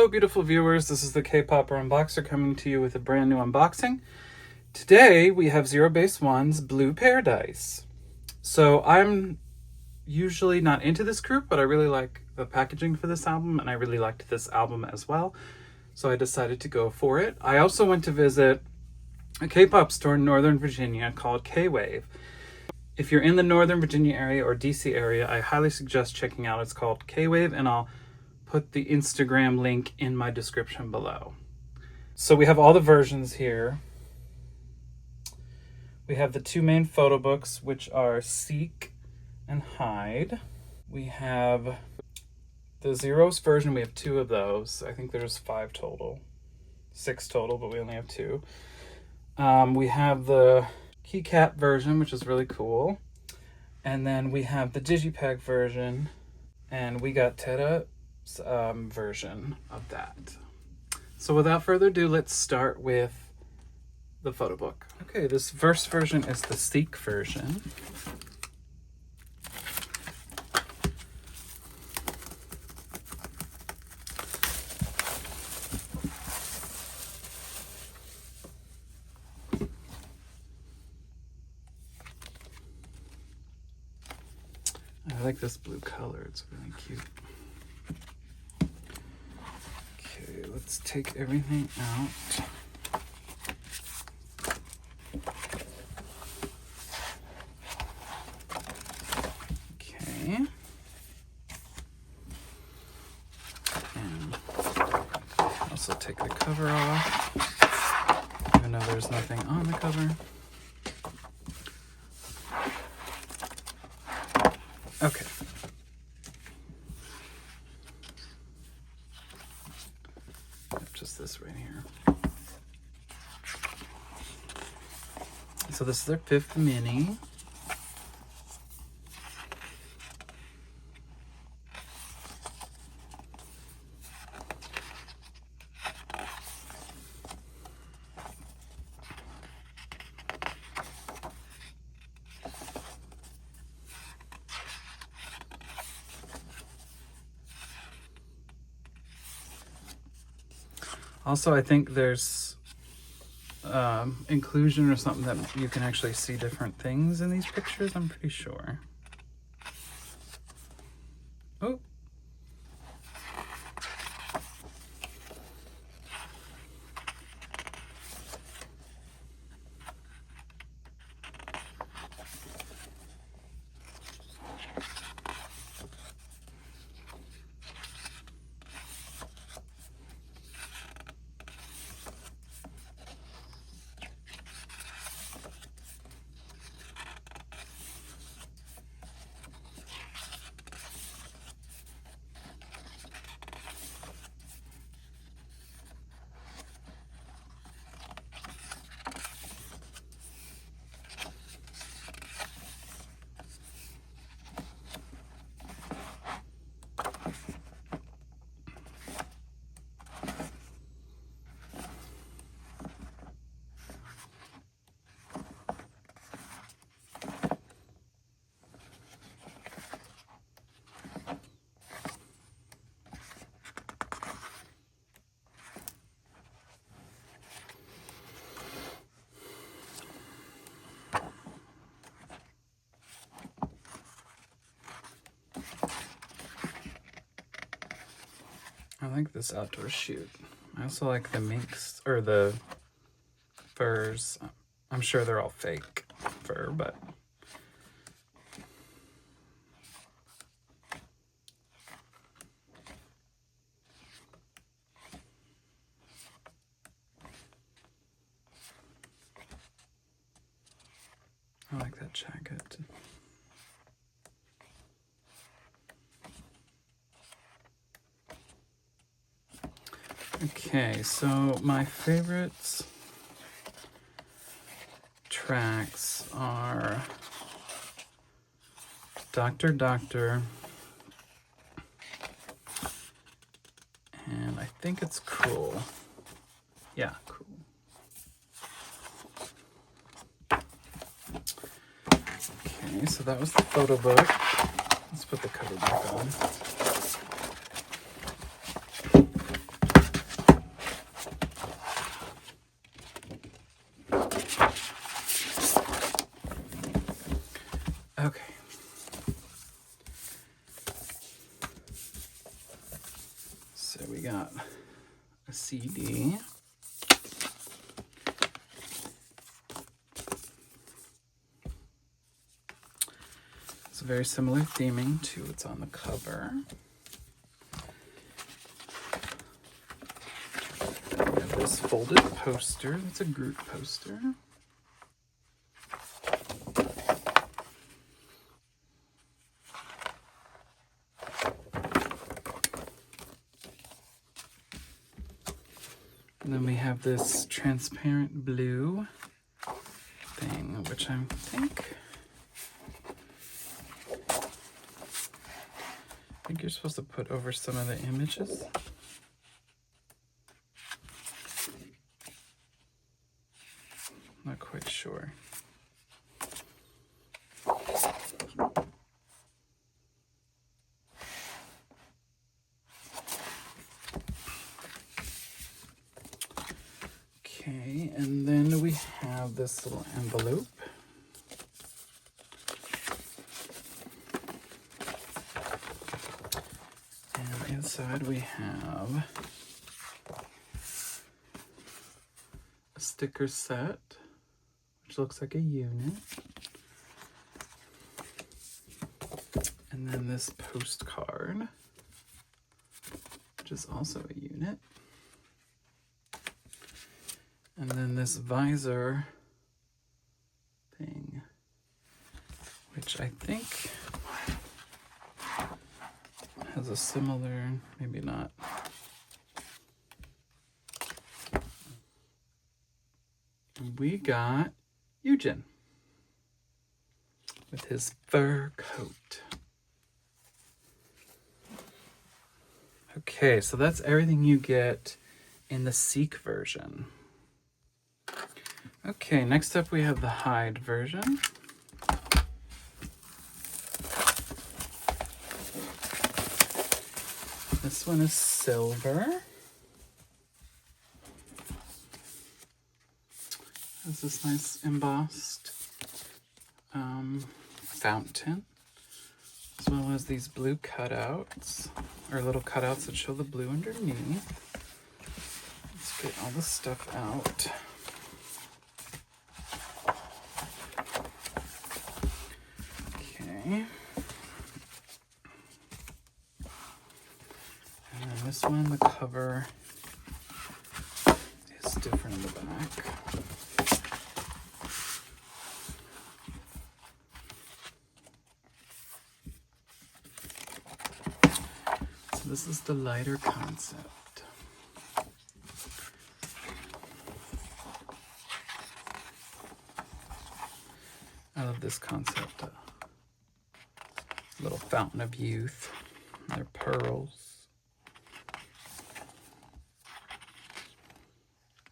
Hello, beautiful viewers. This is the K-Popper Unboxer coming to you with a brand new unboxing. Today, we have Zerobaseone's Blue Paradise. So, I'm usually not into this group, but I really like the packaging for this album, and I really liked this album as well. So, I decided to go for it. I also went to visit a K-pop store in Northern Virginia called K-Wave. If you're in the Northern Virginia area or DC area, I highly suggest checking out. It's called K-Wave, and I'll put the Instagram link in my description below. So we have all the versions here. We have the two main photo books, which are Seek and Hide. We have the Zerose version. We have two of those. I think there's 5 total. 6 total, but we only have 2. We have the Keycat version, which is really cool. And then we have the Digipack version. And we got Tera's version of that. So without further ado, let's start with the photo book. Okay, this first version is the Seek version. I like this blue color, it's really cute. Okay, let's take everything out. Okay. And also take the cover off, even though there's nothing on the cover. Okay. Just this right here. So this is their 5th mini. Also, I think there's inclusion or something that you can actually see different things in these pictures, I'm pretty sure. Oh. I like this outdoor shoot. I also like the minks, or the furs. I'm sure they're all fake fur, but I like that jacket. Okay, so my favorites tracks are Doctor Doctor, and I think it's Cool. Yeah, Cool. Okay, so that was the photo book. Let's put the cover back on. Okay. So we got a CD. It's a very similar theming to what's on the cover. We have this folded poster. It's a group poster. And then we have this transparent blue thing, which I think you're supposed to put over some of the images. Not quite sure. Okay, and then we have this little envelope. And inside we have a sticker set, which looks like a unit. And then this postcard, which is also a unit. And then this visor thing, which I think has a similar, maybe not. We got Eugen with his fur coat. Okay, so that's everything you get in the Seok version. Okay, next up we have the hide version. This one is silver. Has this nice embossed fountain, as well as these blue cutouts, or little cutouts that show the blue underneath. Let's get all the stuff out. Okay. And then this one, the cover is different in the back. So this is the lighter concept. I love this concept. Little fountain of youth. They're pearls.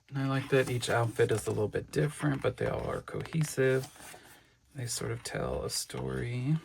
And I like that each outfit is a little bit different, but they all are cohesive. They sort of tell a story.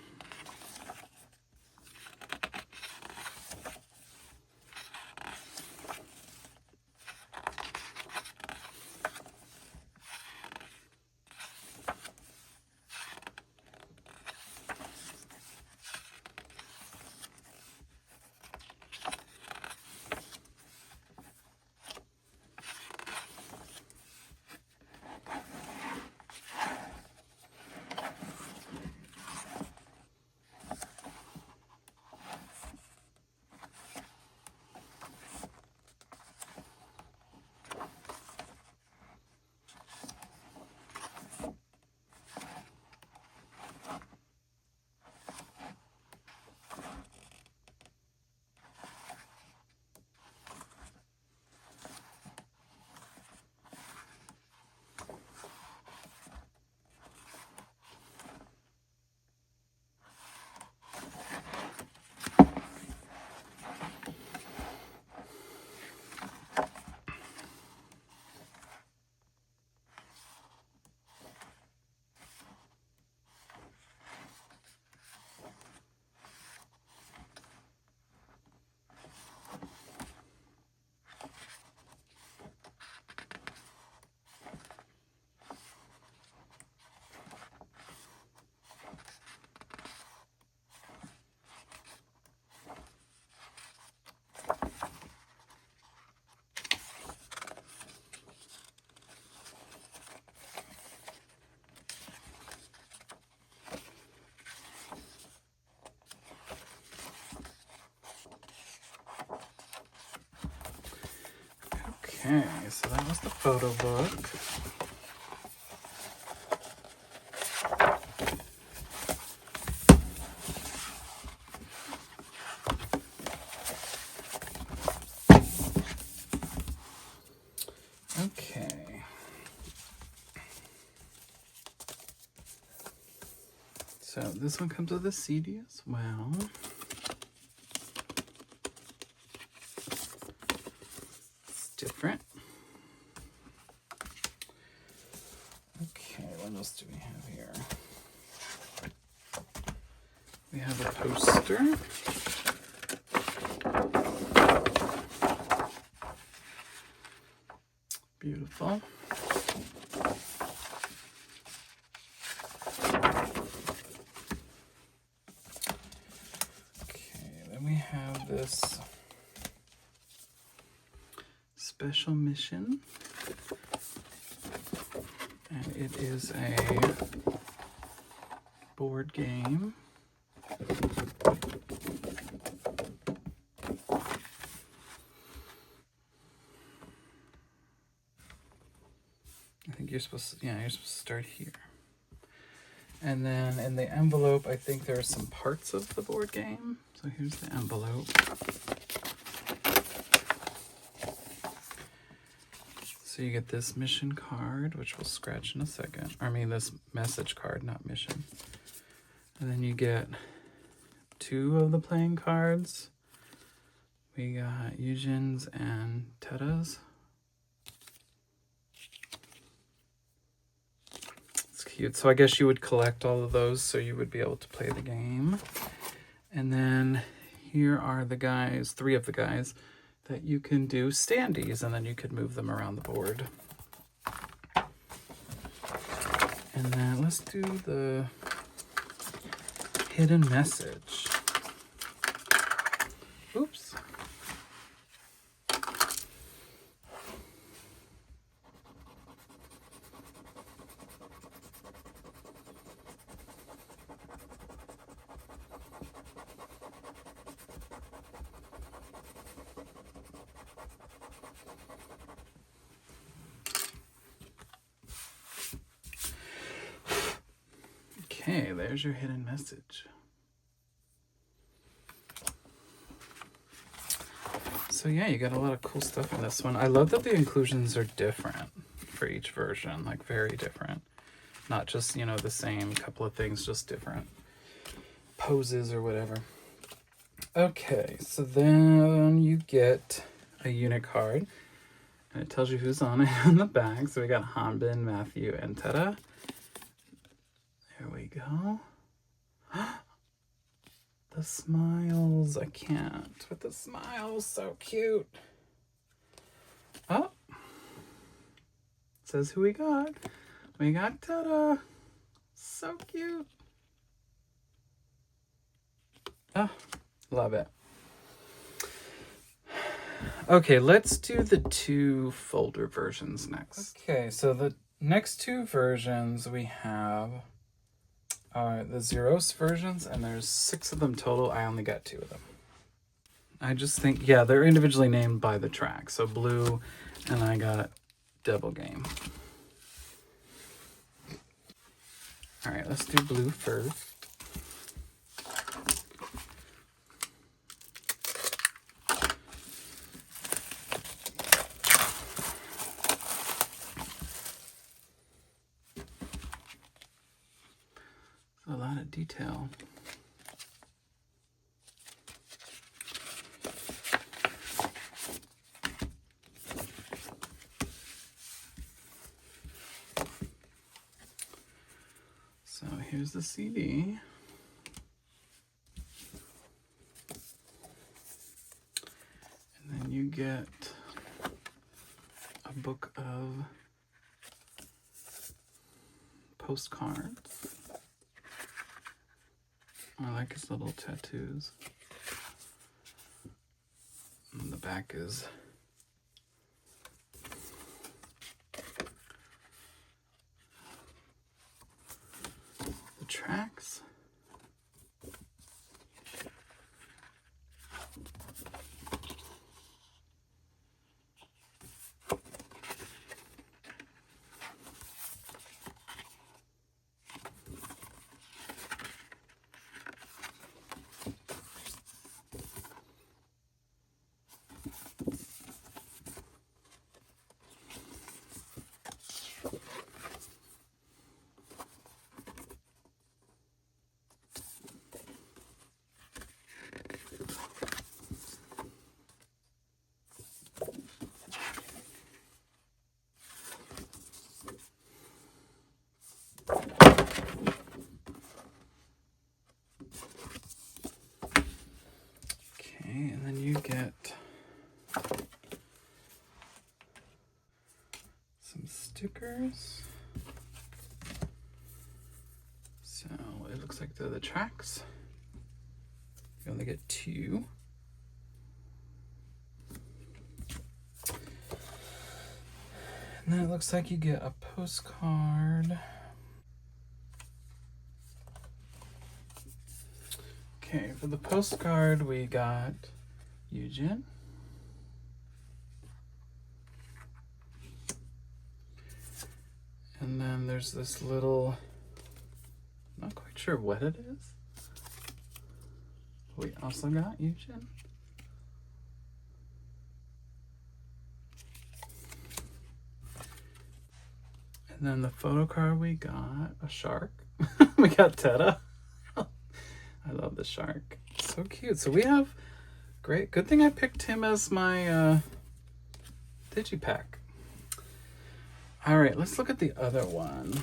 Okay, so that was the photo book. Okay. So this one comes with a CD as well. It's different. Okay, what else do we have here? We have a poster. Beautiful. Okay, then we have this special mission. And it is a board game. I think you're supposed to, you're supposed to start here. And then in the envelope, I think there are some parts of the board game. So here's the envelope. So you get this mission card, which we'll scratch in a second. I mean, this message card, not mission. And then you get 2 of the playing cards. We got Yujin's and Teta's. It's cute. So I guess you would collect all of those so you would be able to play the game. And then here are the guys, 3 of the guys, that you can do standees, and then you could move them around the board. And then let's do the hidden message. Oops. Okay, there's your hidden message. So yeah, you got a lot of cool stuff in this one. I love that the inclusions are different for each version, like very different. Not just, the same couple of things, just different poses or whatever. Okay, so then you get a unit card, and it tells you who's on it on the back. So we got Hanbin, Matthew, and Teta. There we go. The smiles. I can't with the smiles. So cute. Oh. It says who we got. We got Teta. So cute. Oh, love it. Okay, let's do the 2 folder versions next. Okay, so the next 2 versions we have are the Zerose versions, and there's 6 of them total. I only got 2 of them. I just think, they're individually named by the track. So Blue, and I got Double Game. All right, let's do Blue first. A lot of detail. So here's the CD. And then you get a book of postcards. I like his little tattoos. And the back is the tracks. stickers. So it looks like they're the tracks. You only get 2. And then it looks like you get a postcard. Okay, for the postcard we got Eugen. And then there's this little, not quite sure what it is. We also got Eugen. And then the photo card we got a shark. We got Teta. I love the shark. So cute. So we have great. Good thing I picked him as my Digipack. All right, let's look at the other one.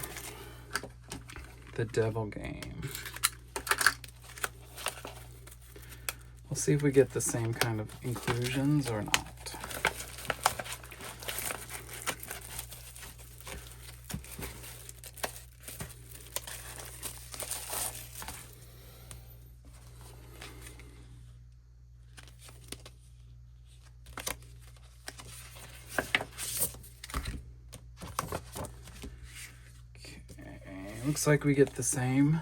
The Devil Game. We'll see if we get the same kind of inclusions or not. Looks like we get the same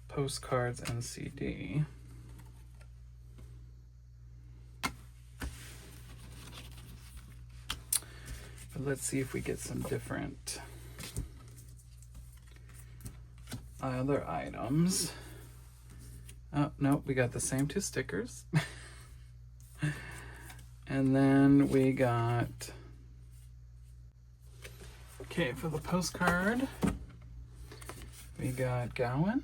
postcards and CD. But let's see if we get some different other items. Oh, no, we got the same 2 stickers. And then we got... Okay, for the postcard, we got Gowan.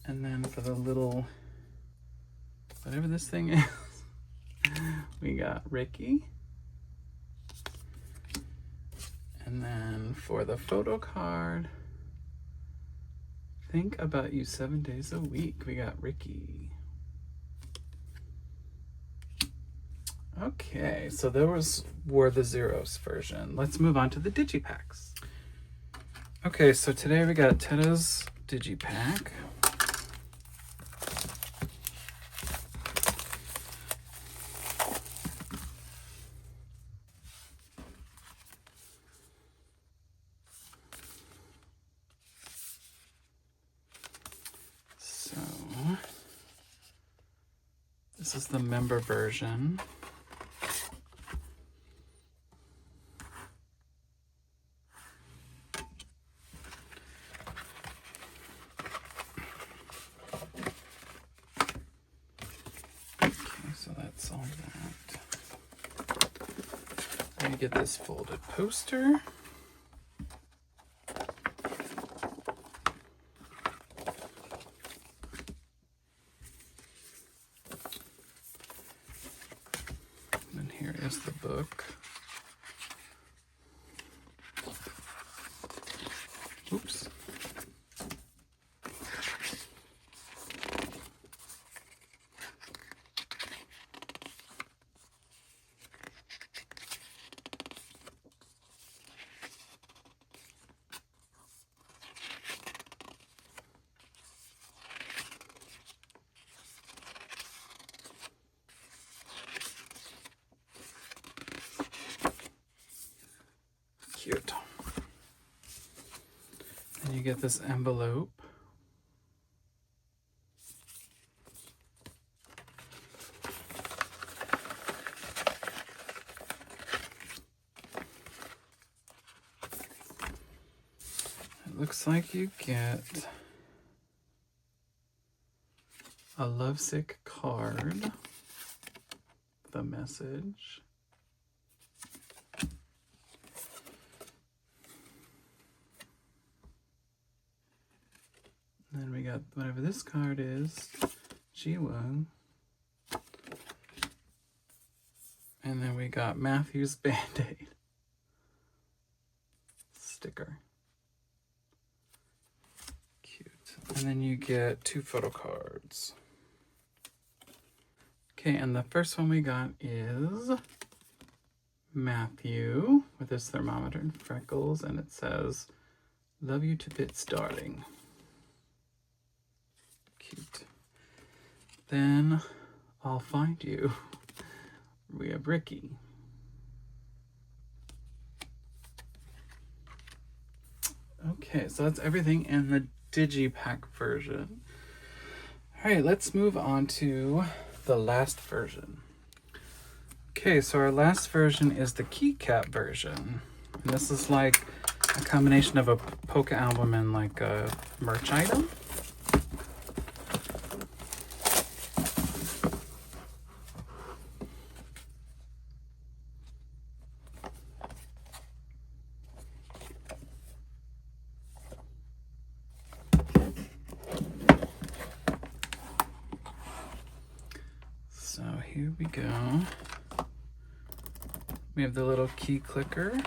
And then for the little, whatever this thing is, we got Ricky. And then for the photo card, think about you 7 days a week, we got Ricky. Okay, so those were the Zerose version. Let's move on to the Digipacks. Okay, so today we got Teta's Digipack. So, this is the member version. So that's all that. Then you get this folded poster. And here is the book. Oops. Cute. And you get this envelope. It looks like you get a lovesick card with a message. And then we got whatever this card is, Woong. And then we got Matthew's Band-Aid sticker. Cute. And then you get 2 photo cards. Okay, and the first one we got is Matthew with his thermometer and freckles, and it says, "Love you to bits, darling." Cute. Then I'll find you. We have Ricky. Okay, so that's everything in the Digipack version. All right, let's move on to the last version. Okay, so our last version is the keycap version. And this is like a combination of a polka album and like a merch item. So here we go. We have the little key clicker.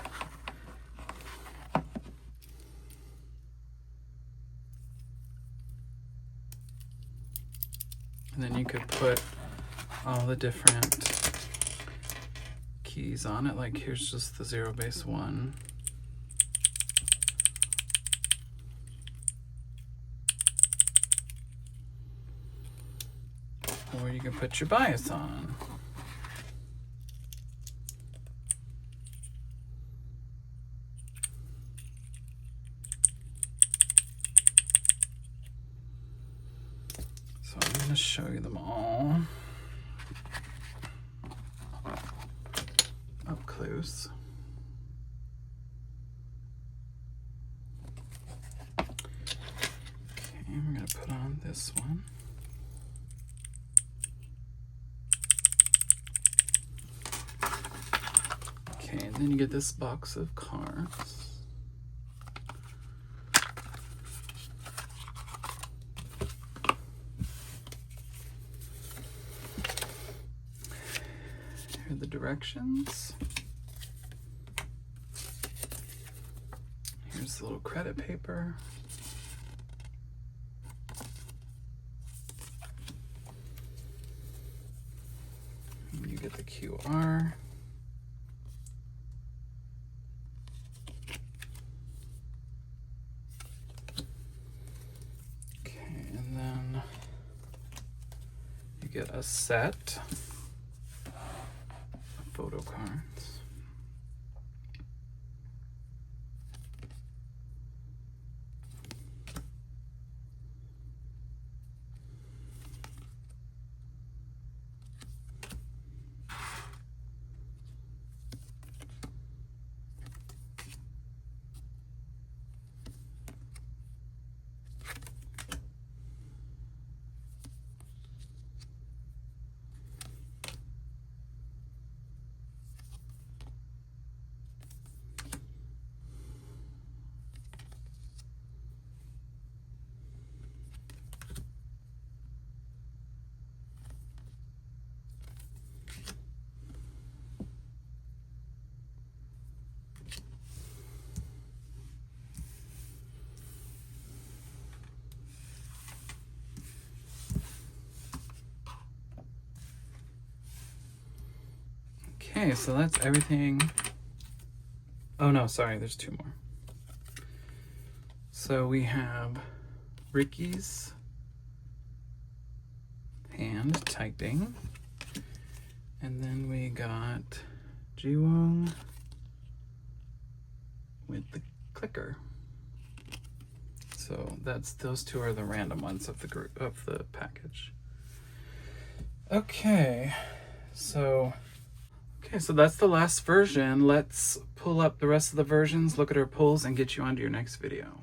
And then you could put all the different keys on it. Like here's just the Zerobaseone. Or you can put your bias on. So I'm going to show you them all up close. Okay, we're going to put on this one. Okay, and then you get this box of cards. Here are the directions. Here's the little credit paper. And you get the QR. Get a set of photo cards. Okay, so that's everything. Oh no, sorry, there's two more. So we have Ricky's hand typing. And then we got Woong with the clicker. So those two are the random ones of the group of the package. Okay, so that's the last version. Let's pull up the rest of the versions, look at our pulls, and get you onto your next video.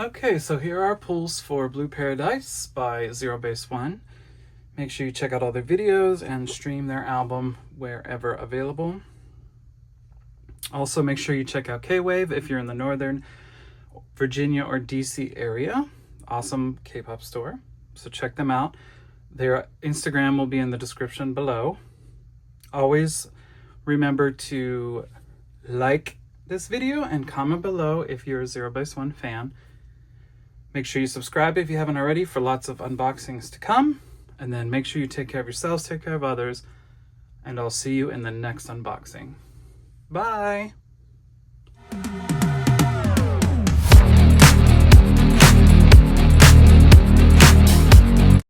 Okay, so here are our pulls for Blue Paradise by Zerobaseone. Make sure you check out all their videos and stream their album wherever available. Also, make sure you check out K-Wave if you're in the Northern Virginia or DC area. Awesome K-pop store. So check them out. Their Instagram will be in the description below. Always remember to like this video and comment below if you're a Zerobaseone fan. Make sure you subscribe if you haven't already for lots of unboxings to come. And then make sure you take care of yourselves, take care of others, and I'll see you in the next unboxing. Bye!